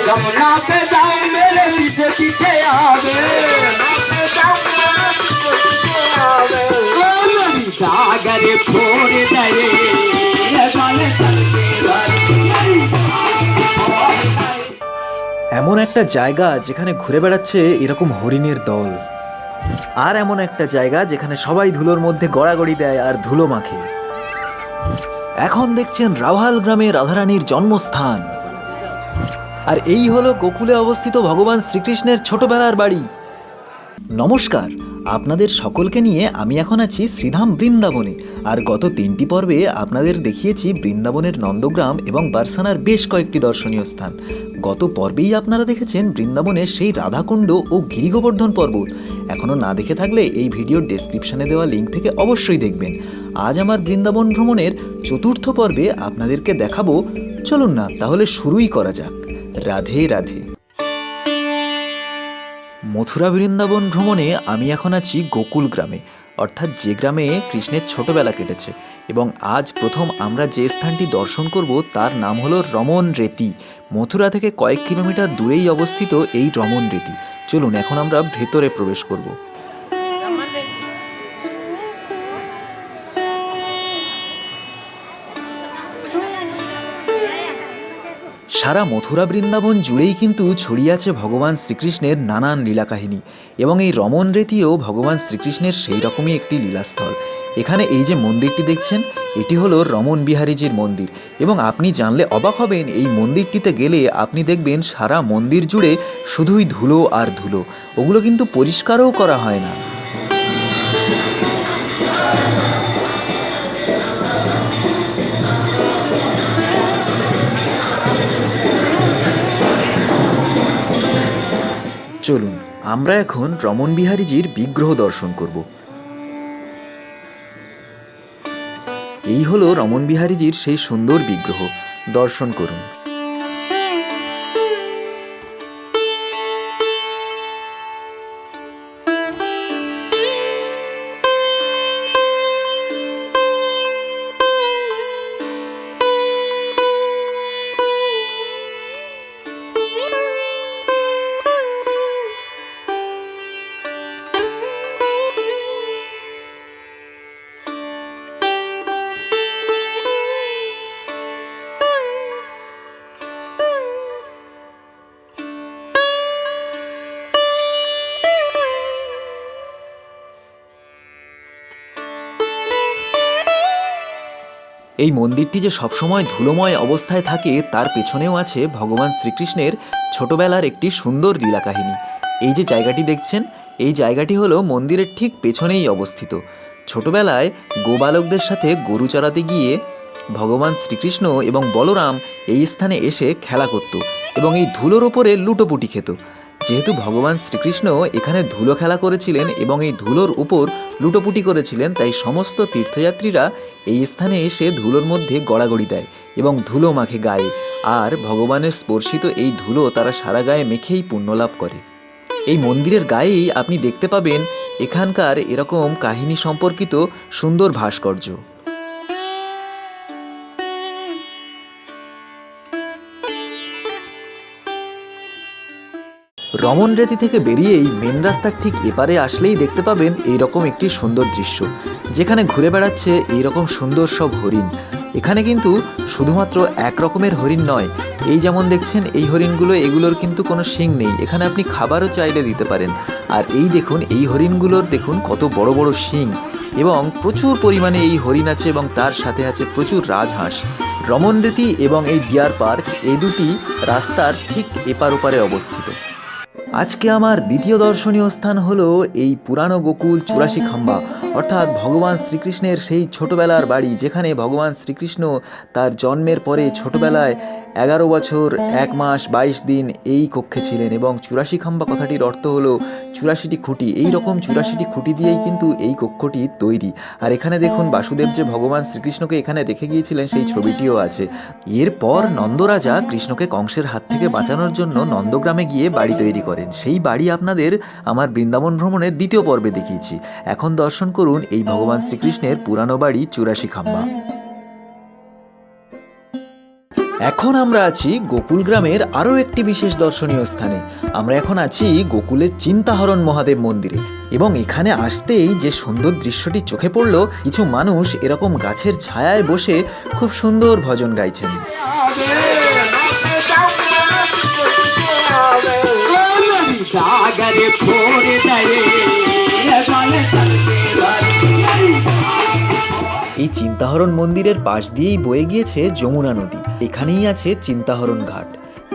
यमुना पे जाओ मेरे पीछे पीछे आवे, सागर छोड़ दे এমন একটা জায়গা যেখানে ঘুরে বেড়াচ্ছে এরকম হরিণের দল, আর এমন একটা জায়গা যেখানে সবাই ধুলোর মধ্যে গড়াগড়ি দেয় আর ধুলো মাখে। এখন দেখছেন রাওহাল গ্রামে রাধারানীর জন্মস্থান, আর এই হলো গোকুলে অবস্থিত ভগবান শ্রীকৃষ্ণের ছোটবেলার বাড়ি। নমস্কার, আপনাদের সকলকে নিয়ে আমি এখন আছি শ্রীধাম বৃন্দাবনে। আর গত 3টি পর্বে আপনাদের দেখিয়েছি বৃন্দাবনের নন্দগ্রাম এবং বারসানার বেশ কয়েকটি দর্শনীয় স্থান। গত পর্বেই আপনারা দেখেছেন বৃন্দাবনের সেই রাধাকুণ্ড ও গিরিগোবর্ধন পর্বত। এখনও না দেখে থাকলে এই ভিডিওর ডেসক্রিপশনে দেওয়া লিঙ্ক থেকে অবশ্যই দেখবেন। আজ আমার বৃন্দাবন ভ্রমণের 4র্থ পর্বে আপনাদেরকে দেখাবো। চলুন না তাহলে শুরুই করা যাক। রাধে রাধে। মথুরা বৃন্দাবন ভ্রমণে আমি এখন আছি গোকুল গ্রামে, অর্থাৎ যে গ্রামে কৃষ্ণের ছোটবেলা কেটেছে। এবং আজ প্রথম আমরা যে স্থানটি দর্শন করব তার নাম হলো রমন রেতি। মথুরা থেকে কয়েক কিলোমিটার দূরেই অবস্থিত এই রমন রেতি। চলুন এখন আমরা ভেতরে প্রবেশ করব। সারা মথুরা বৃন্দাবন জুড়েই কিন্তু ছড়িয়ে আছে ভগবান শ্রীকৃষ্ণের নানান লীলা কাহিনী, এবং এই রমন রেতিও ভগবান শ্রীকৃষ্ণের সেই রকমই একটি লীলাস্থল। এখানে এই যে মন্দিরটি দেখছেন, এটি হলো রমন বিহারীজির মন্দির। এবং আপনি জানলে অবাক হবেন, এই মন্দিরটিতে গেলে আপনি দেখবেন সারা মন্দির জুড়ে শুধুই ধুলো আর ধুলো, ওগুলো কিন্তু পরিষ্কারও করা হয় না। চলুন আমরা এখন রমন বিহারীজির বিগ্রহ দর্শন করব। এই হলো রমন বিহারীজির সেই সুন্দর বিগ্রহ, দর্শন করুন। এই মন্দিরটি যে সবসময় ধুলোময় অবস্থায় থাকে তার পেছনেও আছে ভগবান শ্রীকৃষ্ণের ছোটবেলার একটি সুন্দর লীলা কাহিনী। এই যে জায়গাটি দেখছেন, এই জায়গাটি হলো মন্দিরের ঠিক পেছনেই অবস্থিত। ছোটবেলায় গোবালকদের সাথে গরু চড়াতে গিয়ে ভগবান শ্রীকৃষ্ণ এবং বলরাম এই স্থানে এসে খেলা করত এবং এই ধুলোর ওপরে লুটোপুটি খেত। যেহেতু ভগবান শ্রীকৃষ্ণ এখানে ধুলো খেলা করেছিলেন এবং এই ধুলোর উপর লুটোপুটি করেছিলেন, তাই সমস্ত তীর্থযাত্রীরা এই স্থানে এসে ধুলোর মধ্যে গড়াগড়ি দেয় এবং ধুলো মাখে গায়ে, আর ভগবানের স্পর্শিত এই ধুলো তারা সারা গায়ে মেখেই পুণ্যলাভ করে। এই মন্দিরের গায়েই আপনি দেখতে পাবেন এখানকার এরকম কাহিনী সম্পর্কিত সুন্দর ভাস্কর্য। রমন রেতি থেকে বেরিয়েই মেন রাস্তার ঠিক এপারে আসলেই দেখতে পাবেন এইরকম একটি সুন্দর দৃশ্য, যেখানে ঘুরে বেড়াচ্ছে এইরকম সুন্দর সব হরিণ। এখানে কিন্তু শুধুমাত্র এক রকমের হরিণ নয়, এই যেমন দেখছেন এই হরিণগুলো, এগুলোর কিন্তু কোনো শিং নেই, এখানে আপনি খাবারও চাইলে দিতে পারেন। আর এই দেখুন, এই হরিণগুলোর দেখুন কত বড় বড় শিং, এবং প্রচুর পরিমাণে এই হরিণ আছে এবং তার সাথে আছে প্রচুর রাজহাঁস। রমন রেতি এবং এই ডিয়ার পার্ক এই দুটি রাস্তার ঠিক এপার ওপারে অবস্থিত। আজকে আমার দ্বিতীয় দর্শনীয় স্থান হলো এই পুরানো গোকুল 84 খাম্বা, অর্থাৎ ভগবান শ্রীকৃষ্ণের সেই ছোটবেলার বাড়ি, যেখানে ভগবান শ্রীকৃষ্ণ তার জন্মের পরে ছোটবেলায় 11 বছর 1 মাস 22 দিন এই কক্ষে ছিলেন। এবং 84 খাম্বা কথাটির অর্থ হলো 84টি খুঁটি। এই রকম 84টি খুঁটি দিয়েই কিন্তু এই কক্ষটি তৈরি। আর এখানে দেখুন বাসুদেব যে ভগবান শ্রীকৃষ্ণকে এখানে রেখে গিয়েছিলেন সেই ছবিটিও আছে। এরপর নন্দরাজা কৃষ্ণকে কংসের হাত থেকে বাঁচানোর জন্য নন্দগ্রামে গিয়ে বাড়ি তৈরি করেন। সেই বাড়ি আপনাদের আমার বৃন্দাবন ভ্রমণের দ্বিতীয় পর্বে দেখিয়েছি। এখন দর্শন করুন এই ভগবান শ্রীকৃষ্ণের পুরানো বাড়ি 84 খাম্বা। এখন আমরা আছি গোকুল গ্রামের আরও একটি বিশেষ দর্শনীয় স্থানে। আমরা এখন আছি গোকুলের চিন্তাহরণ মহাদেব মন্দিরে, এবং এখানে আসতেই যে সুন্দর দৃশ্যটি চোখে পড়ল, কিছু মানুষ এরকম গাছের ছায়ায় বসে খুব সুন্দর ভজন গাইছেন। এই চিন্তাহরণ মন্দিরের পাশ দিয়েই বয়ে গিয়েছে যমুনা নদী। এখানেই আছে চিন্তাহরণ ঘাট।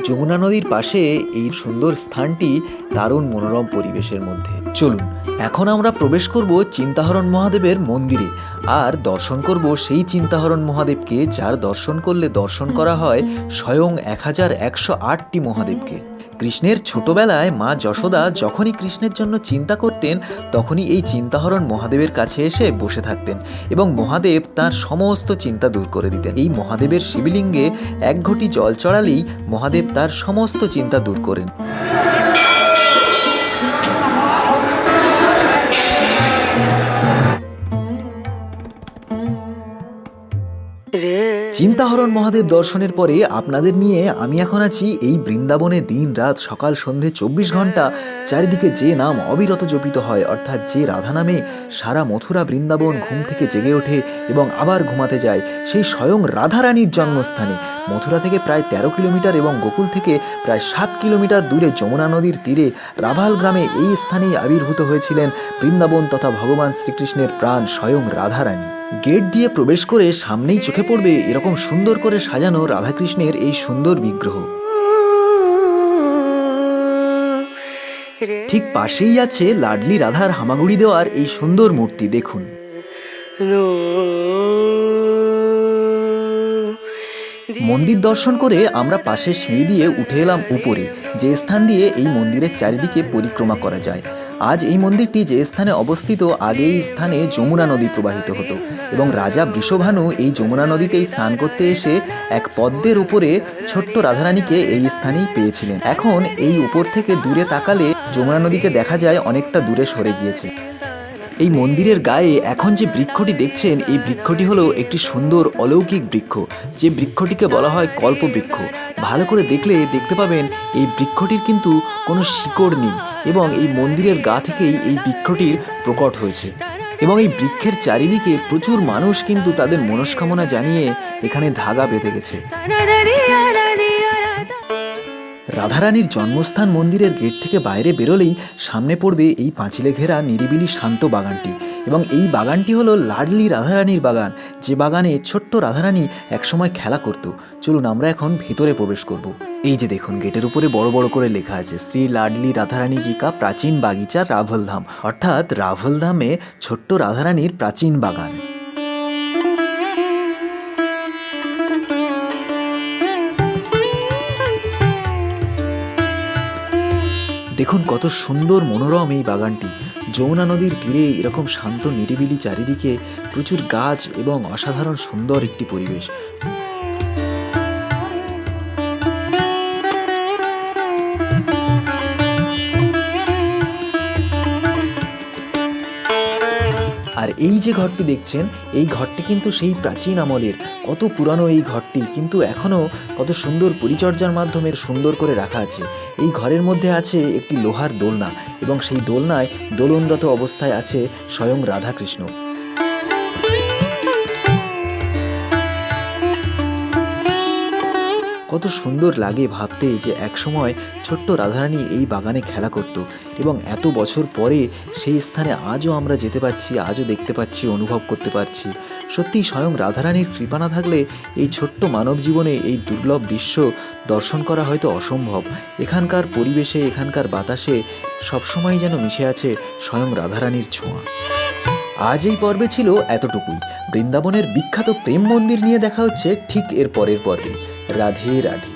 যমুনা নদীর পাশে এই সুন্দর স্থানটি দারুণ মনোরম পরিবেশের মধ্যে। চলুন এখন আমরা প্রবেশ করব চিন্তাহরণ মহাদেবের মন্দিরে, আর দর্শন করব সেই চিন্তাহরণ মহাদেবকে, যার দর্শন করলে দর্শন করা হয় স্বয়ং 1108টি মহাদেবকে। কৃষ্ণের ছোটবেলায় মা যশোদা যখনই কৃষ্ণের জন্য চিন্তা করতেন, তখনই এই চিন্তাহরণ মহাদেবের কাছে এসে বসে থাকতেন এবং মহাদেব তার সমস্ত চিন্তা দূর করে দিতেন। এই মহাদেবের শিবলিঙ্গে এক ঘটি জল চড়ালেই মহাদেব তার সমস্ত চিন্তা দূর করেন। চিন্তাহরণ মহাদেব দর্শনের পরে আপনাদের নিয়ে আমি এখন আছি এই বৃন্দাবনে। দিন রাত সকাল সন্ধে 24 ঘন্টা চারিদিকে যে নাম অবিরত জপিত হয়, অর্থাৎ যে রাধা নামে সারা মথুরা বৃন্দাবন ঘুম থেকে জেগে ওঠে এবং আবার ঘুমাতে যায়, সেই স্বয়ং রাধারানীর জন্মস্থানে মথুরা থেকে প্রায় 13 কিলোমিটার এবং গোকুল থেকে প্রায় 7 কিলোমিটার দূরে যমুনা নদীর তীরে রাভাল গ্রামে এই স্থানেই আবির্ভূত হয়েছিলেন বৃন্দাবন তথা ভগবান শ্রীকৃষ্ণের প্রাণ স্বয়ং রাধারানী। গেট দিয়ে প্রবেশ করে সামনেই চোখে পড়বে এরকম সুন্দর করে সাজানো রাধাকৃষ্ণের এই সুন্দর বিগ্রহ। ঠিক পাশেই আছে লাডলি রাধার হামাগুড়ি দেওয়ার এই সুন্দর মূর্তি, দেখুন। মন্দির দর্শন করে আমরা পাশের সিঁড়ি দিয়ে উঠে এলাম উপরে, যে স্থান দিয়ে এই মন্দিরের চারিদিকে পরিক্রমা করা যায়। আজ এই মন্দিরটি যে স্থানে অবস্থিত, আগে এই স্থানে যমুনা নদী প্রবাহিত হতো এবং রাজা বৃষভানু এই যমুনা নদীতেই স্নান করতে এসে এক পদ্মের উপরে ছোট্ট রাধারানীকে এই স্থানেই পেয়েছিলেন। এখন এই উপর থেকে দূরে তাকালে যমুনা নদীকে দেখা যায় অনেকটা দূরে সরে গিয়েছে। এই মন্দিরের গায়ে এখন যে বৃক্ষটি দেখছেন, এই বৃক্ষটি হলো একটি সুন্দর অলৌকিক বৃক্ষ, যে বৃক্ষটিকে বলা হয় কল্পবৃক্ষ। ভালো করে দেখলে দেখতে পাবেন এই বৃক্ষটির কিন্তু কোনো শিকড় নেই এবং এই মন্দিরের গা থেকেই এই বৃক্ষটির প্রকট হয়েছে। এবং এই বৃক্ষের চারিদিকে প্রচুর মানুষ কিন্তু তাদের মনস্কামনা জানিয়ে এখানে ধাগা বেঁধে গেছে। রাধারানীর জন্মস্থান মন্দিরের গেট থেকে বাইরে বেরোলেই সামনে পড়বে এই পাঁচিলে ঘেরা নিরিবিলি শান্ত বাগানটি, এবং এই বাগানটি হলো লাডলি রাধারানীর বাগান, যে বাগানে ছোট্ট রাধারানী একসময় খেলা করত। চলুন আমরা এখন ভেতরে প্রবেশ করব। এই যে দেখুন, গেটের উপরে বড় বড় করে লেখা আছে শ্রী লাডলি রাধারানী জি কা প্রাচীন বাগিচা রাভলধাম, অর্থাৎ রাভলধামে ছোট্ট রাধারানীর প্রাচীন বাগান। দেখুন কত সুন্দর মনোরম এই বাগানটি। যমুনা নদীর তীরে এরকম শান্ত নিরিবিলি চারিদিকে প্রচুর গাছ এবং অসাধারণ সুন্দর একটি পরিবেশ। আর এই যে ঘরটি দেখছেন, এই ঘরটি কিন্তু সেই প্রাচীন আমলের। কত পুরানো এই ঘরটি, কিন্তু এখনও কত সুন্দর পরিচর্যার মাধ্যমে সুন্দর করে রাখা আছে। এই ঘরের মধ্যে আছে একটি লোহার দোলনা এবং সেই দোলনায় দোলনরত অবস্থায় আছে স্বয়ং রাধাকৃষ্ণ। কত সুন্দর লাগে ভাবতে যে একসময় ছোট্ট রাধারানী এই বাগানে খেলা করত এবং এত বছর পরে সেই স্থানে আজও আমরা যেতে পারছি, আজও দেখতে পাচ্ছি, অনুভব করতে পারছি। সত্যি স্বয়ং রাধারানীর কৃপা না থাকলে এই ছোট্ট মানব জীবনে এই দুর্লভ দৃশ্য দর্শন করা হয়তো অসম্ভব। এখানকার পরিবেশে, এখানকার বাতাসে সবসময় যেন মিশে আছে স্বয়ং রাধারানীর ছোঁয়া। আজ এই পর্বে ছিল এতটুকুই। বৃন্দাবনের বিখ্যাত প্রেম মন্দির নিয়ে দেখা হচ্ছে ঠিক এর পরের পর্বে। রাধে রাধে।